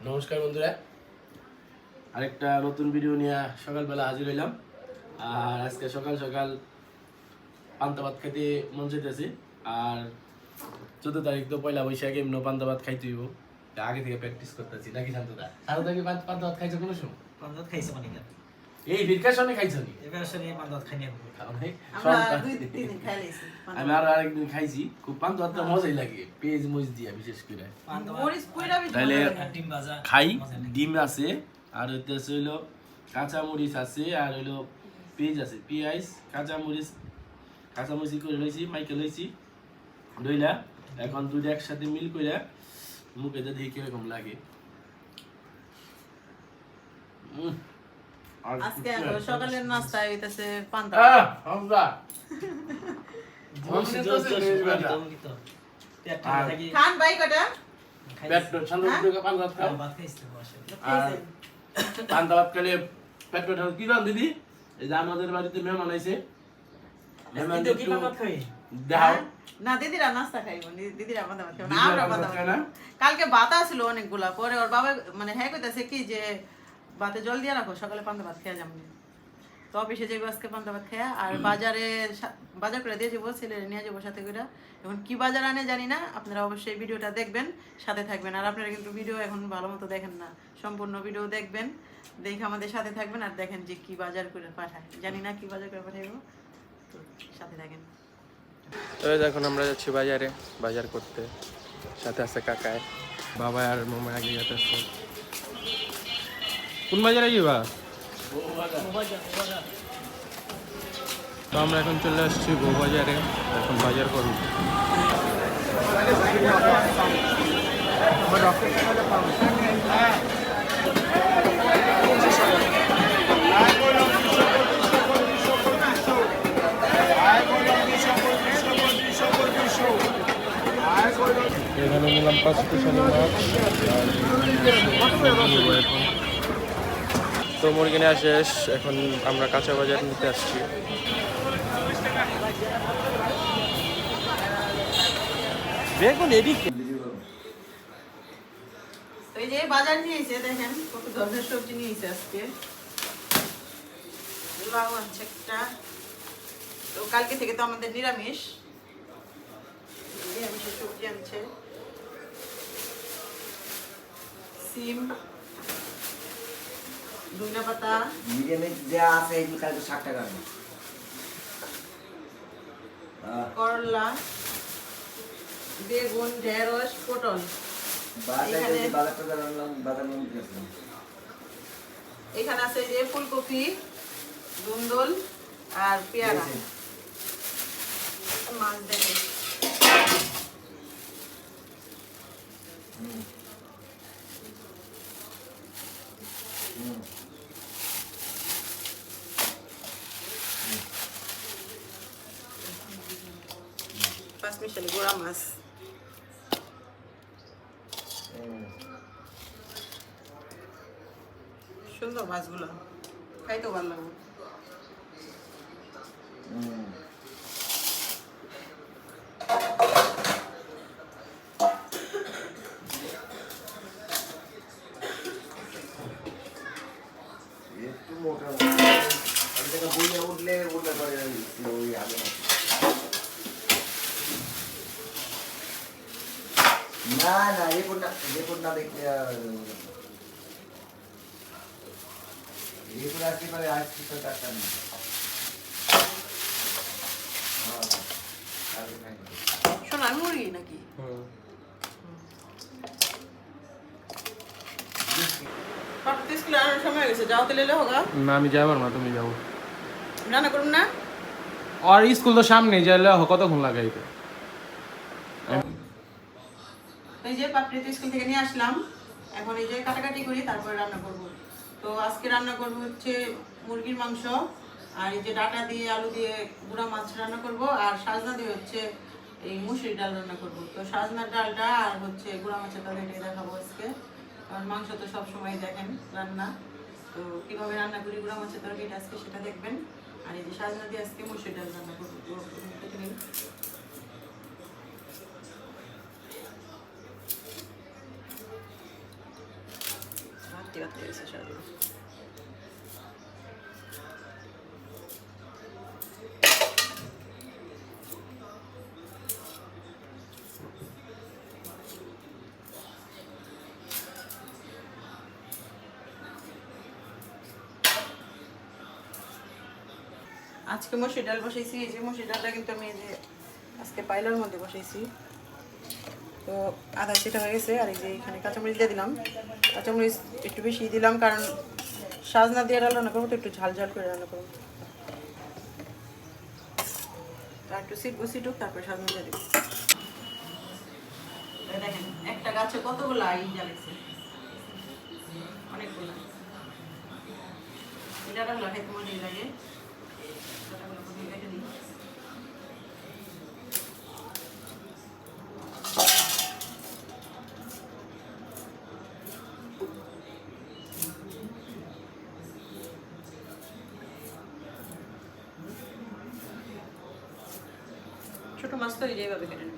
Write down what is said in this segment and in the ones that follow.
নমস্কার বন্ধুরা, আরেকটা নতুন ভিডিও নিয়ে সকালবেলা হাজির হইলাম। আর আজকে সকাল সকাল পান্তা ভাত খাইতে মন চাইতেছে। আর 14 তারিখ তো পয়লা বৈশাখ, এমনি পান্তা ভাত খাইতে হইব। আগে থেকে প্র্যাকটিস করতেছি নাকি শান্তদা? শান্তদা কি পান্তা ভাত খাইছো কোনো সময়? পান্তা ভাত খাইছে মানে কেন? এই ভিড়কার সঙ্গে খাইছো নি? এবার আসলে পান্তা ভাত খাইনি আমি। আমি আরো আরেকদিন খাইছি, খুব পান্তা ভাতটা মজাই লাগে, পেঁয়াজ মরিচ দিয়া বিশেষ করে। তাহলে ডিম ভাজা খাই, ডিম আছে, আর হইতেছে হইলো কাঁচা মরিচ আছে, আর হইলো পেঁয়াজ আছে, পেঁয়াজ কাঁচা মরিচ করে লইছি, মাইকে লইছি দইলা। এখন দুটো একসাথে মিল করে মুখে দেখি কিরকম লাগে। আজকে সকালের নাস্তা হইতাছে পান্তা খান ভাই কটা পান্তা ভাত খেলে পেট কি দাম দিদি? এই যে আমাদের বাড়িতে মেহমান আইছে, মেহমান দেখাও না দিদিরা নাস্তা খাইব, দিদিরা পান্তা ভাত খাইব না, আমরা পান্তা ভাত খাইব। কালকে ভাত আসলো অনেকগুলা, পরে ওর বাবা মানে হ্যাঁ কইতাছে কি যে ভাতে জল দিয়ে রাখো, সকালে পান্তা ভাত খেয়ে যাবো। তো অফিসে যাইবো আজকে পান্তা ভাত খেয়া, আর বাজার করে দিয়ে যাবো, ছেলে নিয়ে যাবো সাথে করে। এখন কি বাজার আনে জানি না, আপনারা অবশ্যই ভিডিওটা দেখবেন, সাথে থাকবেন। আর আপনারা কিন্তু ভিডিও এখন ভালো মতো দেখেন না, সম্পূর্ণ ভিডিও দেখবেন, দেখে আমাদের সাথে থাকবেন আর দেখেন যে কি বাজার করে পাঠায়, জানি না কি বাজার করে পাঠাইবো, তো সাথে থাকেন। তো এখন আমরা যাচ্ছি বাজারে বাজার করতে, সাথে আছে কাকায়, বাবা আর মামা আগে যাচ্ছে। কোন বাজারে যাবা? তো আমরা এখন চলে আসছি বউবাজারে, এখন বাজার করব। এখানে নিলাম 5 পিসানি মাছ। এখন তো মুরগি নেওয়া শেষ, এখন আমরা কাঁচা বাজার নিতে আসছি। বেগুন এদিকে এই যে বাজার নিয়েছে, দেখেন কত ধরনের সবজি নিয়েছে আজকে। লাউ আনছে একটা, তো কালকে থেকে তো আমাদের নিরামিষের সবজি আনছে। সিম, ধনিয়া পাতা, করলা, বেগুন, ঢেঁড়স, পটল। এখানে আছে যে ফুলকপি, ধুন্দুল আর পেয়ারা। মাছ দেখে 5 মিশালি গোড়া মাছ। সুন্দর মাছগুলো, খাইতেও ভালো লাগবে। না না রিপোর্ট না দেখতে রিপোর্ট আসতে পারে, আসতে তো টাকা নেই। শোনা মুরগি নাকি? সময় হয়েছে, যাও তাহলে হোগা। না আমি যাবো না, তুমি যাবো। রান্না করুন না, আর স্কুল তো সামনে, যাইলে কতক্ষণ লাগাইতে? এই যে পাপড়ি স্কুল থেকে নিয়ে আসলাম, এখন এই যে কাটাকাটি করি, তারপরে রান্না করব। তো আজকে রান্না করব হচ্ছে মুরগির মাংস, আর এই যে ডাটা দিয়ে আলু দিয়ে গুঁড়া মাছ রান্না করব, আর সাজনা দিয়ে হচ্ছে এই মুসুরি ডাল রান্না করব। তো সাজনার ডালটা আর হচ্ছে গুঁড়া মাছের তরকারি দেখাবো আজকে, কারণ মাংস তো সবসময় দেখেন রান্না, তো কীভাবে রান্না করি গুঁড়া মাছের তরকারিটা আজকে সেটা দেখবেন। আর এই যে সাজনা দিয়ে আজকে মুসুরি ডাল রান্না করবো। ভাত হয়ে গেছে সাজনা। আজকে মসুর ডাল বসাইছি, এই যে মসুর ডালটা কিন্তু আমি এই যে আজকে পাইলার মধ্যে বসাইছি। তো আধা সেটা হয়ে গেছে, আর এই যে এখানে কাঁচামরিচ দিয়ে দিলাম। কাঁচামরিচ একটু বেশি দিলাম, কারণ সাজনা দিয়ে রান্না করবো তো একটু ঝাল ঝাল করে রান্না করবো। আর একটু সিটুক তারপরে সাজনা দিয়ে দেবো। দেখেন একটা গাছে কতগুলো ইঞ্জা লাগছে, অনেকগুলো। এটা রাখলো খাইতে মজা লাগে। ছোট মাছ তো এইভাবে কেটে নেব।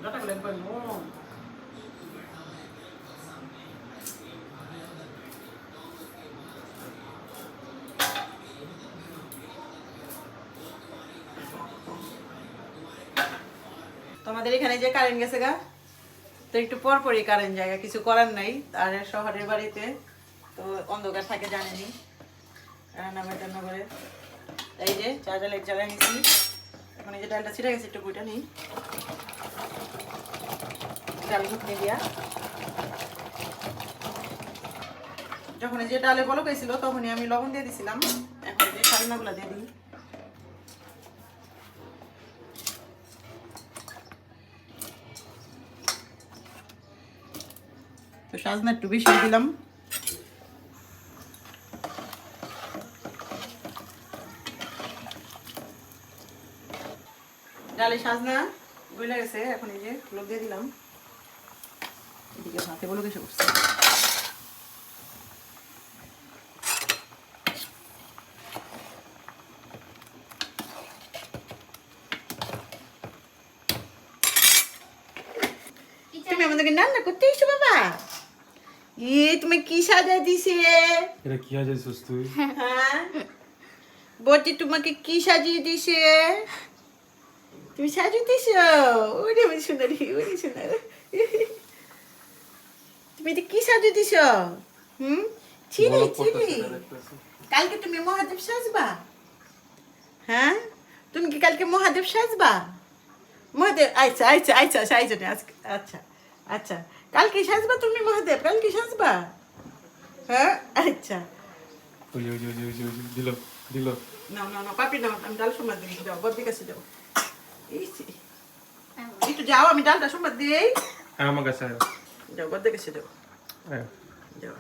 ডাটাগুলো একবার নরম। তোমাদের এখানে যে কারেন্ট গেছে গা, তো একটু পর পরই কারেন্ট জায়গা, কিছু করার নাই। আর শহরের বাড়িতে তো অন্ধকার থাকে জানেনি, রান্না বান্না করে। এই যে চার্জার লাইট জ্বালাই নিয়েছি। এখন এই যে ডালটা ছিঁড়ে গেছে, একটু বইটা নিই, ডাল ঘুটনি দিয়া। যখন এই যে ডালে বলক হয়েছিল তখনই আমি লবণ দিয়ে দিছিলাম। এখন এই যে সাজনাগুলো দিয়ে দিই। তো সাজনা একটু বেশি দিলাম। ডালে সাজনা গলে গেছে, এখন এই যে হলুদ দিয়ে দিলাম। এদিকে ভাতে বলে এসে করছে। তুমি আমাদেরকে রান্না করতে এসো বাবা? তুমি কি সাজা দিছে? এটা কি সাজাইছিস তুই? হ্যাঁ বটি তোমাকে কি সাজিয়ে দিছে? তুমি সাজিয়ে দিছো? ওরে আমি সুন্দরী, ওরে সুন্দর। তুমি এটা কি সাজিয়ে দিছো? চিনি চিনি। কালকে তুমি মহাদেব সাজবা? হ্যাঁ তুমি কি কালকে মহাদেব সাজবা? মহাদেব আচ্ছা আচ্ছা আচ্ছা সাইজনে আজকে। আচ্ছা আচ্ছা কালকে সাজবা তুমি মহাদেব? কালকে সাজবা? হ্যাঁ আচ্ছা। দিল দিল। না না না পাপি না, আমি ডাল সোমবার দিই। যাও বদ্দির কাছে যাও, একটু যাও, আমি ডালটা সোমবার দিই। আমার কাছে যাও বদ্দির কাছে যাও, যাও।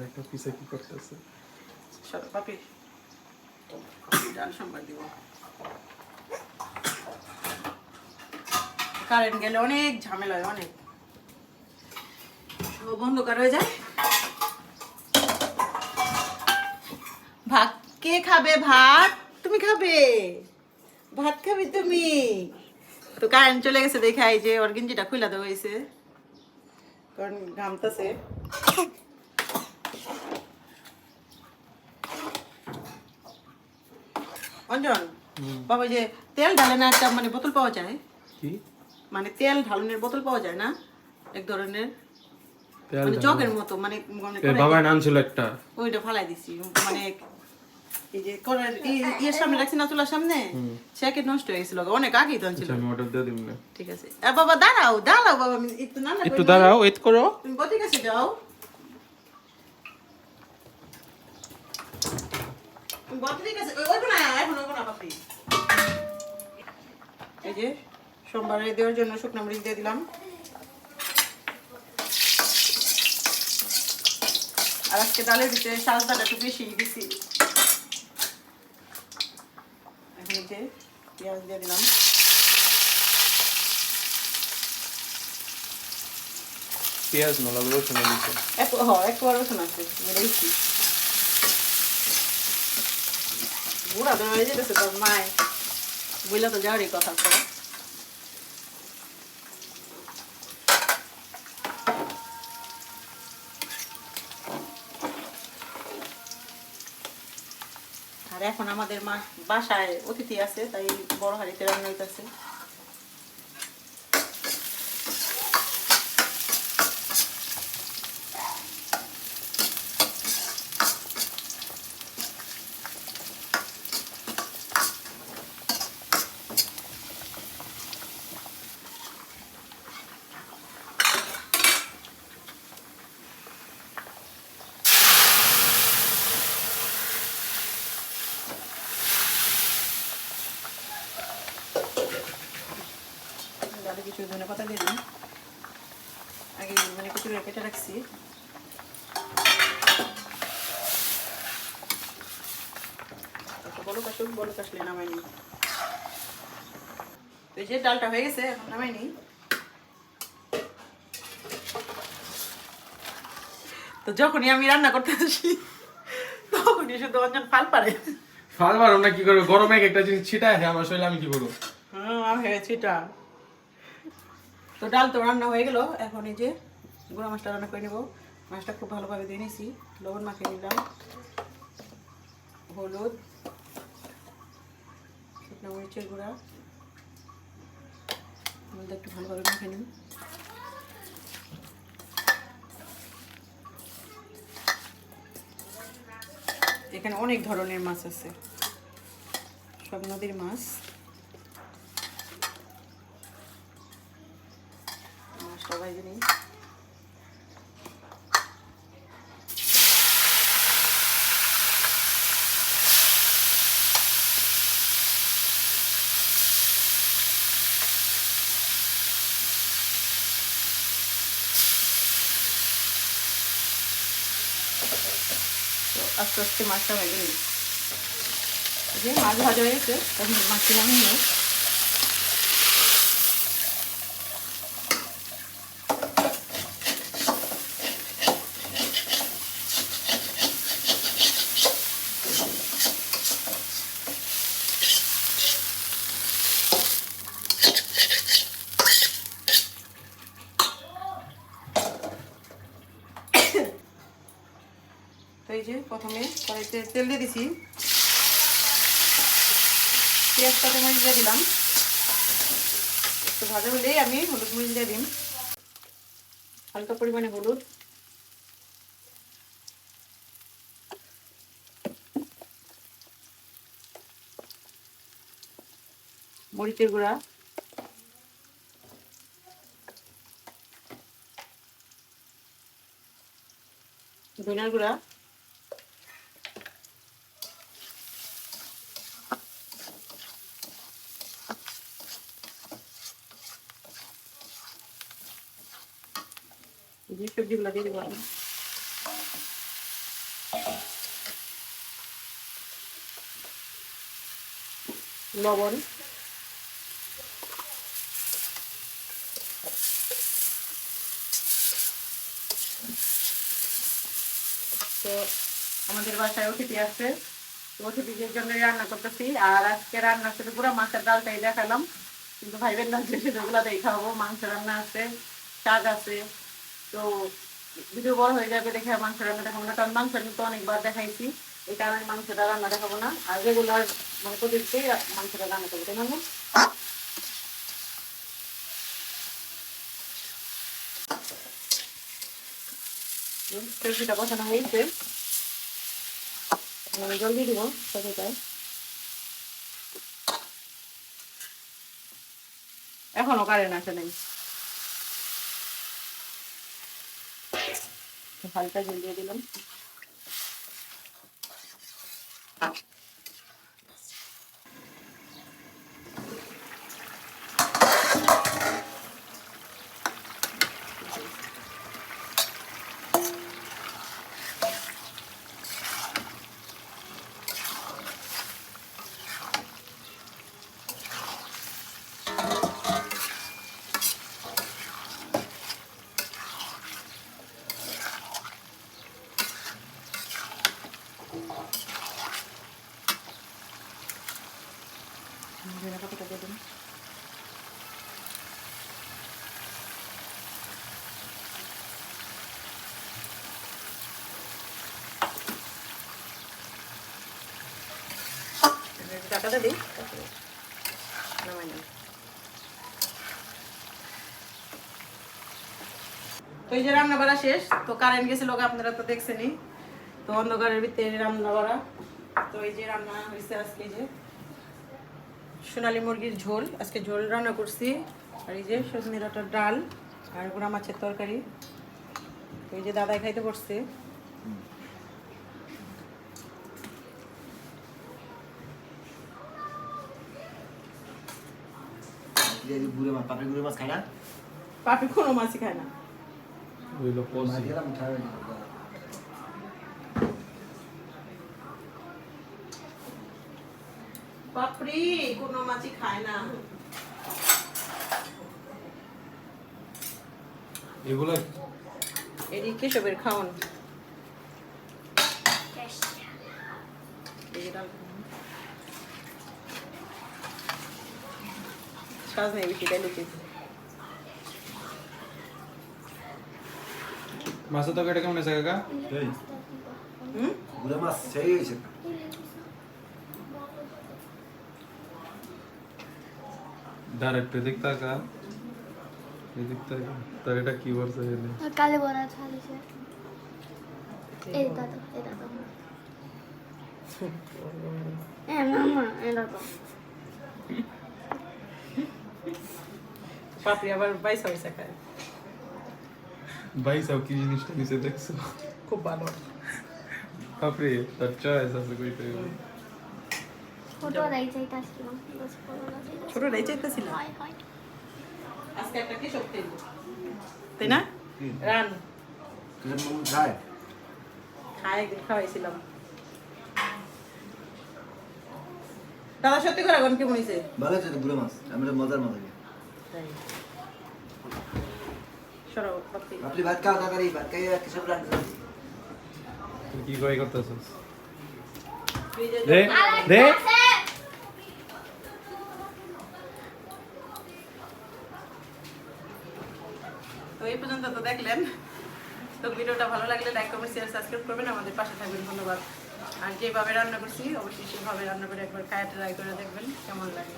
একটা পিসে কি করতেছে? সরো পাপি, ডাল সোমবার দিব। কারেন্ট গেলে অনেক ঝামেলা হয়, অনেক বন্ধকার হয়ে যায়। ভাত কে খাবে? ভাত তুমি খাবে? ভাত খাবে তুমি? তো কারেন্ট চলে গেছে দেখা এই যে ওর গেঞ্জিটা খুলে দেওয়া হয়েছে, কারণ ঘামতেছে। অঞ্জন বাবা, যে তেল ঢালে না একটা মানে বোতল পাওয়া যায়, কি মানে তেল ঢালনের বোতল পাওয়া যায় না এক ধরনের, মানে জগের মতো, মানে বাবা নাম ছিল একটা, ওইটা ফালাই দিছি। মানে এই যে করার ইয়ের সামনে রাখছি না, চুলার সামনে, সেকে নষ্ট হয়ে গেছিল অনেক আগেই তো ছিল। আমি অর্ডার দিয়ে দিব না। ঠিক আছে বাবা, দাঁড়াও দাঁড়াও বাবা, আমি একটু না একটু দাঁড়াও, ওয়েট করো। তুমি বটির কাছে যাও, তুমি বটির কাছে ওইব না, এখন ওইব না বাপি। এই যে সোমবারে দেওয়ার জন্য শুকনো মরিচ দিয়ে দিলাম। আর আজকে ডালের ভিতরে সাজনাটা একটু বেশি দিছি। এখন এই যে পেঁয়াজ দিয়ে দিলাম। পেঁয়াজ না লাগলো রসুন দিচ্ছে একবার রসুন আছে দেখছি বুড়া তো হয়ে যেতেছে তোর মায় বুঝলে তো যাওয়ারই কথা তো আর এখন আমাদের বাসায় অতিথি আছে তাই বড় হাঁড়িতে রান্না হইতেছে কিছু ধনে পাতা দিয়ে দিই আগে মানে কুচুরে কেটে রাখছি বলো কাশলে নামাই নি তো এই যে ডালটা হয়ে গেছে এখন নামাই নি তো যখনই আমি রান্না করতে আসি তখনই শুধু অঞ্জন ফাল পারে ফাল মারো না কি করবো গরমে একটা জিনিস ছিটায় আমার শরীরে আমি কি করবো ছিটা তো ডাল তো রান্না হয়ে গেল এখন এই যে গুঁড়া মাছটা রান্না করে নেবো মাছটা খুব ভালোভাবে দিয়ে নিয়েছি লবণ মাখিয়ে নিলাম হলুদ শুকনো মরিচের গুঁড়া আমাদের একটু ভালোভাবে মাখিয়ে নিই এখানে অনেক ধরনের মাছ আছে সব নদীর মাছ সবাই জানি আস্তে আস্তে মাছটা ভেজে নিই যে মাছ ভাজা হয়ে গেছে তখন মাছটা নামিয়ে নিই এই যে প্রথমে কড়াইতে তেল দিয়ে দিছি পেঁয়াজ কাঁচা মরিচ দিয়ে দিলাম একটু ভাজা হলেই আমি হলুদ মরিচ দিয়ে দিন হালকা পরিমাণে হলুদ মরিচের গুঁড়া ধনিয়ার গুঁড়া যে সবজিগুলো দিয়ে দেবো আমি লবণ তো আমাদের বাসায় অতিথি আছে অতিথিদের জন্য রান্না করতেছি আর আজকে রান্না শুধু পুরো মাছের ডালটাই দেখালাম কিন্তু ভাইবেন না যে সেগুলো দিয়ে খাবো মাংস রান্না আছে শাক আছে তো ভিডিও বড় হয়ে যাবে দেখে মাংস রান্না দেখাবো না কারণ মাংস তো অনেকবার দেখাইছি এই কারণে মাংসটা রান্না দেখাবো না আর রেগুলার মানে প্রতিদিন মাংসটা রান্না করবো তাই না সবজিটা বসানো হয়েছে জল দিয়ে দিব সবজিটায় এখনো কারেন্ট আসে নাই হালকা জল দিয়ে দিলাম বাকিটা দিয়ে দিন। টাকাটা দিই, তারপরে নামাই নেন। তো এই যে রান্না করা শেষ, তো কারেন্ট গেছিল, আপনারা তো দেখছেনই। তো অন্ধকারের ভিতরে রান্না করা। তো এই যে রান্না হয়েছে আজকে, যে সোনালী মুরগির ঝোল, আজকে ঝোল রান্না করছি। আর এই যে সজনে ডাঁটার ডাল আর গুঁড়া মাছের তরকারি। তো এই যে দাদাই খাইতে বসছে। গুড়ে মাছ, পাপড়ি গুড়ে মাছ খায় না? পাপি কোনো মাছই খায় না। মাছ গেলাম, খাবে না। পাপড়ি কোনো মাছই খায় না। এগুলা এটি কেশবের খাওন। এই যে ডাল সাজ নেই, বেশি ডাল উচিত। মাছের তরকারিটা কেমন আছে কাকা? এই, হুম, গুড়ে মাছ সেই হয়েছে। ডাইরেক্ট এদিক তাকা, এদিক তাকা। তার এটা কি বলছে এখানে? কালে বড়া ছাড়িছে এটা তো মামা এটা তো পাপড়ি আবার বাইসা বাইসা খায়, ভাই সব কি জিনিসটা নিচে দেখছো? খুব ভালো। বাপরে, তার চয়েস আছে কইতে গেলে। ছোট রাই চাইতাছিলাম বস বড় ছোট রাই চাইতেছিল, হয় হয় আজকে একটা কেশব তেল, তাই না? রান কিসব মন খায়? খায়, একদিন খাওয়াইছিলাম। দাদা সত্যি করে এখন কেমন হয়েছে? ভালো হয়েছে তো গুড়ে মাছ, আমি তো মজার মজা। সরাও পাপড়ি। আপনি ভাত খাও, তাড়াতাড়ি ভাত খাইয়ে কিসব রান্না? তুই কি কই করতেছস? ফ্রিজে দে দে। তো এই পর্যন্ত তো দেখলেন। তো ভিডিওটা ভালো লাগলে লাইক কমেন্ট শেয়ার সাবস্ক্রাইব করবেন, আমাদের পাশে থাকবেন। ধন্যবাদ। আর যেভাবে রান্না করছি অবশ্যই সেভাবে রান্না করে একবার খায় ট্রাই করে দেখবেন কেমন লাগে।